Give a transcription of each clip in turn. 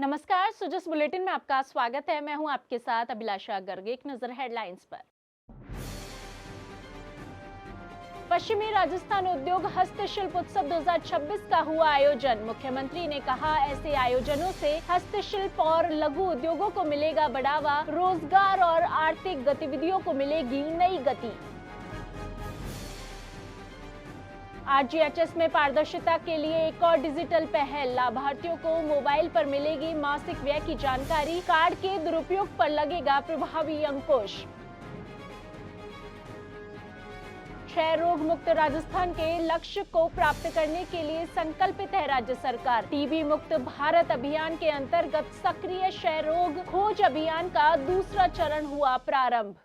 नमस्कार, सुजस बुलेटिन में आपका स्वागत है। मैं हूं आपके साथ अभिलाषा गर्ग। एक नजर हेडलाइंस पर। पश्चिमी राजस्थान उद्योग हस्तशिल्प उत्सव 2026 का हुआ आयोजन। मुख्यमंत्री ने कहा, ऐसे आयोजनों से हस्तशिल्प और लघु उद्योगों को मिलेगा बढ़ावा, रोजगार और आर्थिक गतिविधियों को मिलेगी नई गति। आरजीएचएस में पारदर्शिता के लिए एक और डिजिटल पहल। लाभार्थियों को मोबाइल पर मिलेगी मासिक व्यय की जानकारी। कार्ड के दुरुपयोग पर लगेगा प्रभावी अंकुश। क्षय रोग मुक्त राजस्थान के लक्ष्य को प्राप्त करने के लिए संकल्पित है राज्य सरकार। टीबी मुक्त भारत अभियान के अंतर्गत सक्रिय क्षय रोग खोज अभियान का दूसरा चरण हुआ प्रारंभ।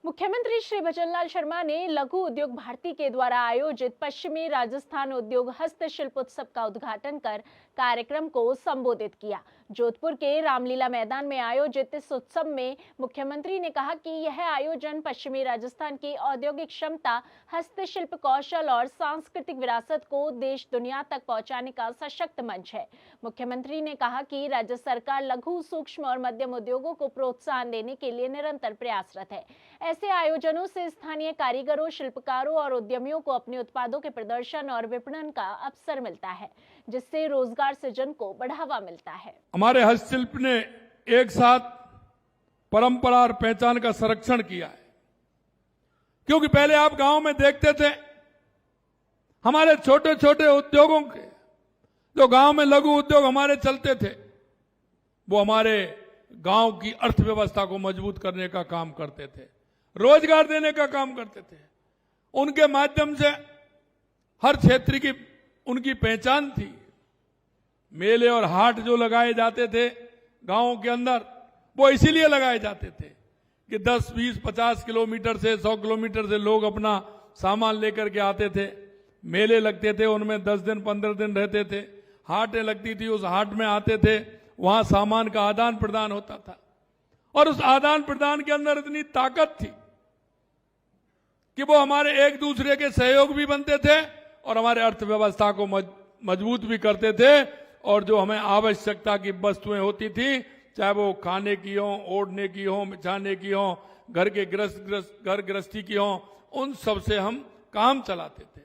मुख्यमंत्री श्री भजनलाल शर्मा ने लघु उद्योग भारती के द्वारा आयोजित पश्चिमी राजस्थान उद्योग हस्तशिल्प उत्सव का उद्घाटन कर कार्यक्रम को संबोधित किया। जोधपुर के रामलीला मैदान में आयोजित इस उत्सव में मुख्यमंत्री ने कहा कि यह आयोजन पश्चिमी राजस्थान की औद्योगिक क्षमता, हस्तशिल्प कौशल और सांस्कृतिक विरासत को देश दुनिया तक पहुंचाने का सशक्त मंच है। मुख्यमंत्री ने कहा कि राज्य सरकार लघु, सूक्ष्म और मध्यम उद्योगों को प्रोत्साहन देने के लिए निरंतर प्रयासरत है। ऐसे आयोजनों से स्थानीय कारीगरों, शिल्पकारों और उद्यमियों को अपने उत्पादों के प्रदर्शन और विपणन का अवसर मिलता है, जिससे रोजगार सृजन को बढ़ावा मिलता है। हमारे हस्तशिल्प ने एक साथ परंपरा और पहचान का संरक्षण किया है, क्योंकि पहले आप गांव में देखते थे हमारे छोटे छोटे उद्योगों के, जो गांव में लघु उद्योग हमारे चलते थे, वो हमारे गांव की अर्थव्यवस्था को मजबूत करने का काम करते थे, रोजगार देने का काम करते थे। उनके माध्यम से हर क्षेत्र की उनकी पहचान थी। मेले और हाट जो लगाए जाते थे गांवों के अंदर, वो इसीलिए लगाए जाते थे कि 10, 20, 50 किलोमीटर से 100 किलोमीटर से लोग अपना सामान लेकर के आते थे। मेले लगते थे, उनमें 10 दिन 15 दिन रहते थे। हाटें लगती थी, उस हाट में आते थे, वहां सामान का आदान प्रदान होता था। और उस आदान प्रदान के अंदर इतनी ताकत थी कि वो हमारे एक दूसरे के सहयोग भी बनते थे और हमारे अर्थव्यवस्था को मजबूत भी करते थे। और जो हमें आवश्यकता की वस्तुएं होती थी, चाहे वो खाने की हो, ओढ़ने की हो, बिछाने की हो, घर के घर गृहस्थी की हो, उन सब से हम काम चलाते थे।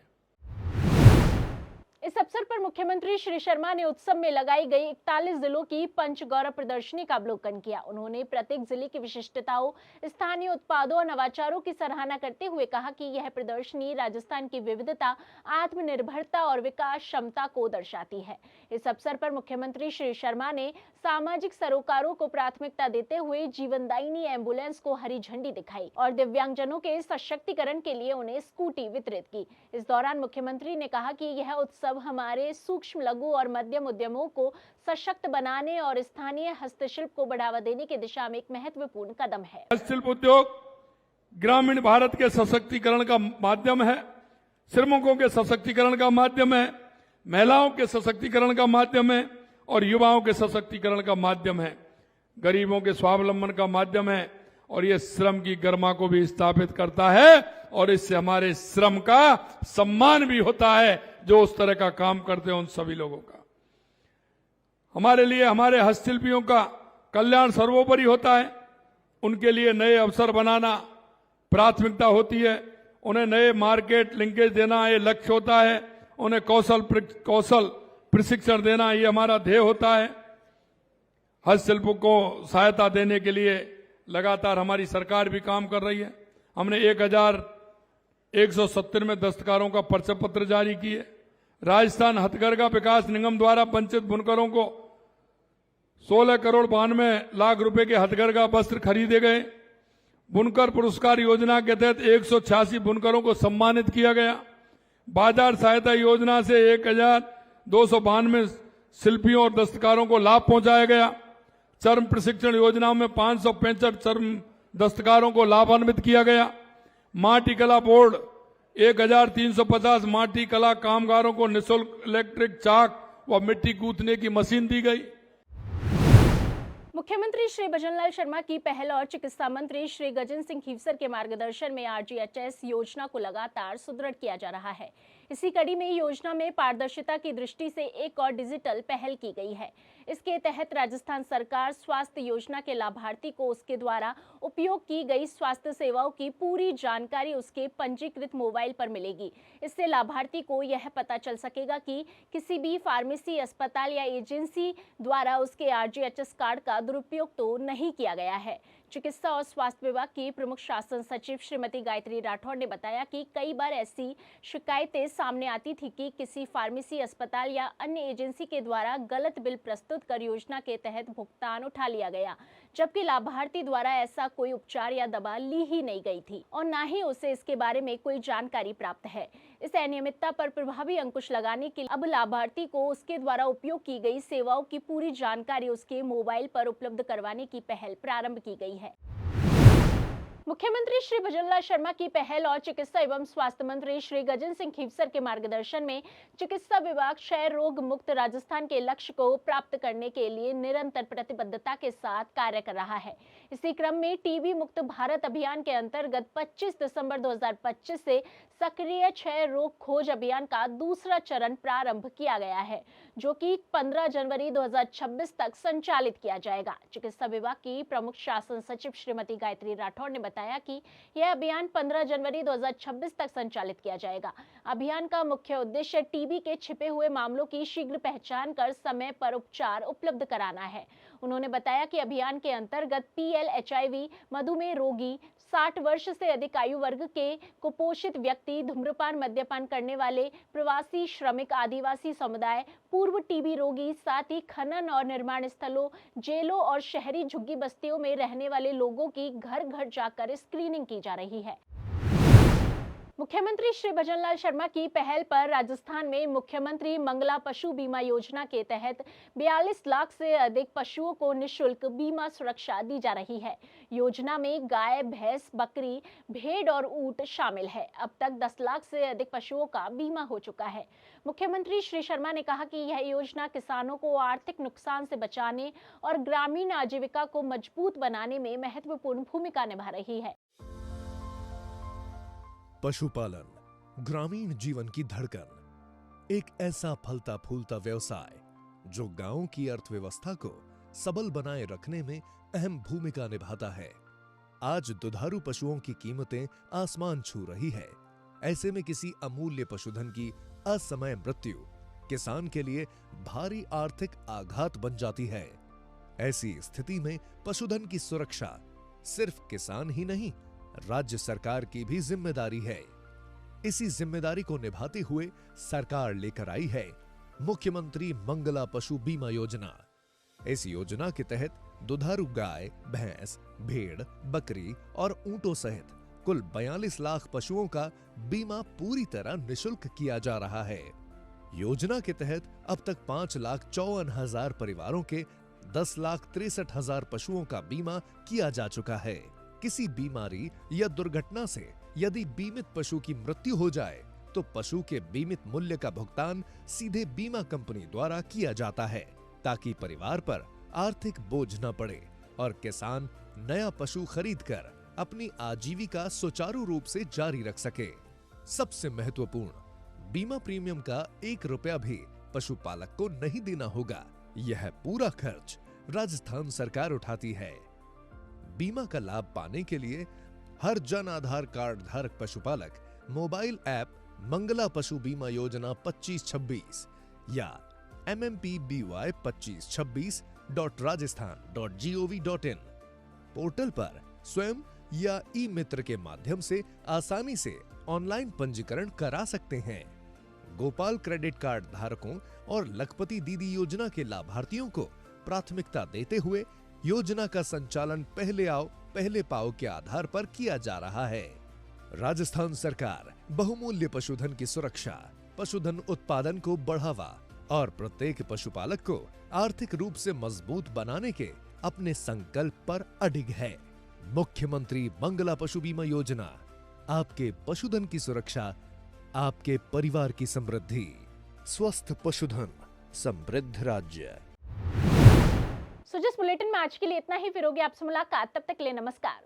इस अवसर पर मुख्यमंत्री श्री शर्मा ने उत्सव में लगाई गई 41 जिलों की पंच गौरव प्रदर्शनी का अवलोकन किया। उन्होंने प्रत्येक जिले की विशिष्टताओं, स्थानीय उत्पादों और नवाचारों की सराहना करते हुए कहा कि यह प्रदर्शनी राजस्थान की विविधता, आत्मनिर्भरता और विकास क्षमता को दर्शाती है। इस अवसर पर मुख्यमंत्री श्री शर्मा ने सामाजिक सरोकारों को प्राथमिकता देते हुए जीवनदायिनी एम्बुलेंस को हरी झंडी दिखाई और दिव्यांगजनों के सशक्तिकरण के लिए उन्हें स्कूटी वितरित की। इस दौरान मुख्यमंत्री ने कहा कि यह उत्सव हमारे सूक्ष्म, लघु और मध्यम उद्यमों को सशक्त बनाने और स्थानीय हस्तशिल्प को बढ़ावा देने की दिशा में एक महत्वपूर्ण कदम है। हस्तशिल्प उद्योग ग्रामीण भारत के सशक्तिकरण का माध्यम है, श्रमिकों के सशक्तिकरण का माध्यम है, महिलाओं के सशक्तिकरण का माध्यम है और युवाओं के सशक्तिकरण का माध्यम है, गरीबों के स्वावलंबन का माध्यम है। और ये श्रम की गरिमा को भी स्थापित करता है और इससे हमारे श्रम का सम्मान भी होता है, जो उस तरह का काम करते हैं उन सभी लोगों का। हमारे लिए हमारे हस्तशिल्पियों का कल्याण सर्वोपरि होता है। उनके लिए नए अवसर बनाना प्राथमिकता होती है, उन्हें नए मार्केट लिंकेज देना ये लक्ष्य होता है, उन्हें कौशल प्रशिक्षण देना ये हमारा ध्येय होता है। हस्तशिल्प को सहायता देने के लिए लगातार हमारी सरकार भी काम कर रही है। हमने 1170 में दस्तकारों का परिचय पत्र जारी किए। राजस्थान हथकरघा विकास निगम द्वारा वंचित बुनकरों को 16 करोड़ 92 लाख रुपए के हथकरघा वस्त्र खरीदे गए। बुनकर पुरस्कार योजना के तहत 186 बुनकरों को सम्मानित किया गया। बाजार सहायता योजना से 1292 शिल्पियों और दस्तकारों को लाभ पहुंचाया गया। चर्म प्रशिक्षण योजना में 565 चर्म दस्तकारों को लाभान्वित किया गया। माटी कला बोर्ड 1350 माटी कला कामगारों को निःशुल्क इलेक्ट्रिक चाक व मिट्टी गूंथने की मशीन दी गई। मुख्यमंत्री श्री भजनलाल शर्मा की पहल और चिकित्सा मंत्री श्री गजेंद्र सिंह खीवसर के मार्गदर्शन में आरजीएचएस योजना को लगातार सुदृढ़ किया जा रहा है। इसी कड़ी में योजना में पारदर्शिता की दृष्टि से एक और डिजिटल पहल की गई है। इसके तहत राजस्थान सरकार स्वास्थ्य योजना के लाभार्थी को उसके द्वारा उपयोग की गई स्वास्थ्य सेवाओं की पूरी जानकारी उसके पंजीकृत मोबाइल पर मिलेगी। इससे लाभार्थी को यह पता चल सकेगा कि किसी भी फार्मेसी, अस्पताल या एजेंसी द्वारा उसके RGHS कार्ड का दुरुपयोग तो नहीं किया गया है। चिकित्सा और स्वास्थ्य विभाग की प्रमुख शासन सचिव श्रीमती गायत्री राठौड़ ने बताया कि कई बार ऐसी शिकायतें सामने आती थी कि किसी फार्मेसी, अस्पताल या अन्य एजेंसी के द्वारा गलत बिल प्रस्तुत कर योजना के तहत भुगतान उठा लिया गया, जबकि लाभार्थी द्वारा ऐसा कोई उपचार या दवा ली ही नहीं गई थी और न ही उसे इसके बारे में कोई जानकारी प्राप्त है। इस अनियमितता पर प्रभावी अंकुश लगाने के लिए अब लाभार्थी को उसके द्वारा उपयोग की गई सेवाओं की पूरी जानकारी उसके मोबाइल पर उपलब्ध करवाने की पहल प्रारंभ की गई है। मुख्यमंत्री श्री भजनलाल शर्मा की पहल और चिकित्सा एवं स्वास्थ्य मंत्री श्री गजेंद्र सिंह खीवसर के मार्गदर्शन में चिकित्सा विभाग क्षय रोग मुक्त राजस्थान के लक्ष्य को प्राप्त करने के लिए निरंतर प्रतिबद्धता के साथ कार्य कर रहा है। इसी क्रम में टीबी मुक्त भारत अभियान के अंतर्गत 25 दिसंबर 2025 से सक्रिय क्षय रोग खोज अभियान का दूसरा चरण प्रारंभ किया गया है, जो कि 15 जनवरी 2026 तक संचालित किया जाएगा। चिकित्सा विभाग की प्रमुख शासन सचिव श्रीमती गायत्री राठौड़ ने बताया कि यह अभियान 15 जनवरी 2026 तक संचालित किया जाएगा। अभियान का मुख्य उद्देश्य टीबी के छिपे हुए मामलों की शीघ्र पहचान कर समय पर उपचार उपलब्ध कराना है। उन्होंने बताया कि अभियान के अंतर्गत PL, HIV, मधुमेह रोगी, 60 वर्ष से अधिक आयु वर्ग के कुपोषित व्यक्ति, धूम्रपान मद्यपान करने वाले, प्रवासी श्रमिक, आदिवासी समुदाय, पूर्व टीबी रोगी, साथ ही खनन और निर्माण स्थलों, जेलों और शहरी झुग्गी बस्तियों में रहने वाले लोगों की घर घर जाकर स्क्रीनिंग की जा रही है। मुख्यमंत्री श्री भजनलाल शर्मा की पहल पर राजस्थान में मुख्यमंत्री मंगला पशु बीमा योजना के तहत 42 लाख से अधिक पशुओं को निःशुल्क बीमा सुरक्षा दी जा रही है। योजना में गाय, भैंस, बकरी, भेड़ और ऊंट शामिल है। अब तक 10 लाख से अधिक पशुओं का बीमा हो चुका है। मुख्यमंत्री श्री शर्मा ने कहा कि यह योजना किसानों को आर्थिक नुकसान से बचाने और ग्रामीण आजीविका को मजबूत बनाने में महत्वपूर्ण भूमिका निभा रही है। पशुपालन ग्रामीण जीवन की धड़कन, एक ऐसा फलता फूलता व्यवसाय जो गांव की अर्थव्यवस्था को सबल बनाए रखने में अहम भूमिका निभाता है। आज दुधारू पशुओं की कीमतें आसमान छू रही है। ऐसे में किसी अमूल्य पशुधन की असमय मृत्यु किसान के लिए भारी आर्थिक आघात बन जाती है। ऐसी स्थिति में पशुधन की सुरक्षा सिर्फ किसान ही नहीं, राज्य सरकार की भी जिम्मेदारी है। इसी जिम्मेदारी को निभाते हुए सरकार लेकर आई है मुख्यमंत्री मंगला पशु बीमा योजना। इस योजना के तहत दुधारू गाय, भैंस, भेड़, बकरी और ऊंटों सहित कुल 42 लाख पशुओं का बीमा पूरी तरह निःशुल्क किया जा रहा है। योजना के तहत अब तक 5,54,000 परिवारों के 10,63,000 पशुओं का बीमा किया जा चुका है। किसी बीमारी या दुर्घटना से यदि बीमित पशु की मृत्यु हो जाए तो पशु के बीमित मूल्य का भुगतान सीधे बीमा कंपनी द्वारा किया जाता है, ताकि परिवार पर आर्थिक बोझ न पड़े और किसान नया पशु खरीदकर अपनी आजीविका सुचारू रूप से जारी रख सके। सबसे महत्वपूर्ण, बीमा प्रीमियम का 1 रुपया भी पशुपालक को नहीं देना होगा। यह पूरा खर्च राजस्थान सरकार उठाती है। बीमा का लाभ पाने के लिए हर जन आधार कार्ड धारक पशुपालक मोबाइल ऐप मंगला पशु बीमा योजना 2526 या MMPBY 2526.rajasthan.gov.in पोर्टल पर स्वयं या ई मित्र के माध्यम से आसानी से ऑनलाइन पंजीकरण करा सकते हैं। गोपाल क्रेडिट कार्ड धारकों और लखपति दीदी योजना के लाभार्थियों को प्राथमिकता देते हुए योजना का संचालन पहले आओ पहले पाओ के आधार पर किया जा रहा है। राजस्थान सरकार बहुमूल्य पशुधन की सुरक्षा, पशुधन उत्पादन को बढ़ावा और प्रत्येक पशुपालक को आर्थिक रूप से मजबूत बनाने के अपने संकल्प पर अडिग है। मुख्यमंत्री मंगला पशु बीमा योजना, आपके पशुधन की सुरक्षा, आपके परिवार की समृद्धि। स्वस्थ पशुधन, समृद्ध राज्य। जिस बुलेटिन में आज के लिए इतना ही, फिर होगी आपसे मुलाकात। तब तक के लिए नमस्कार।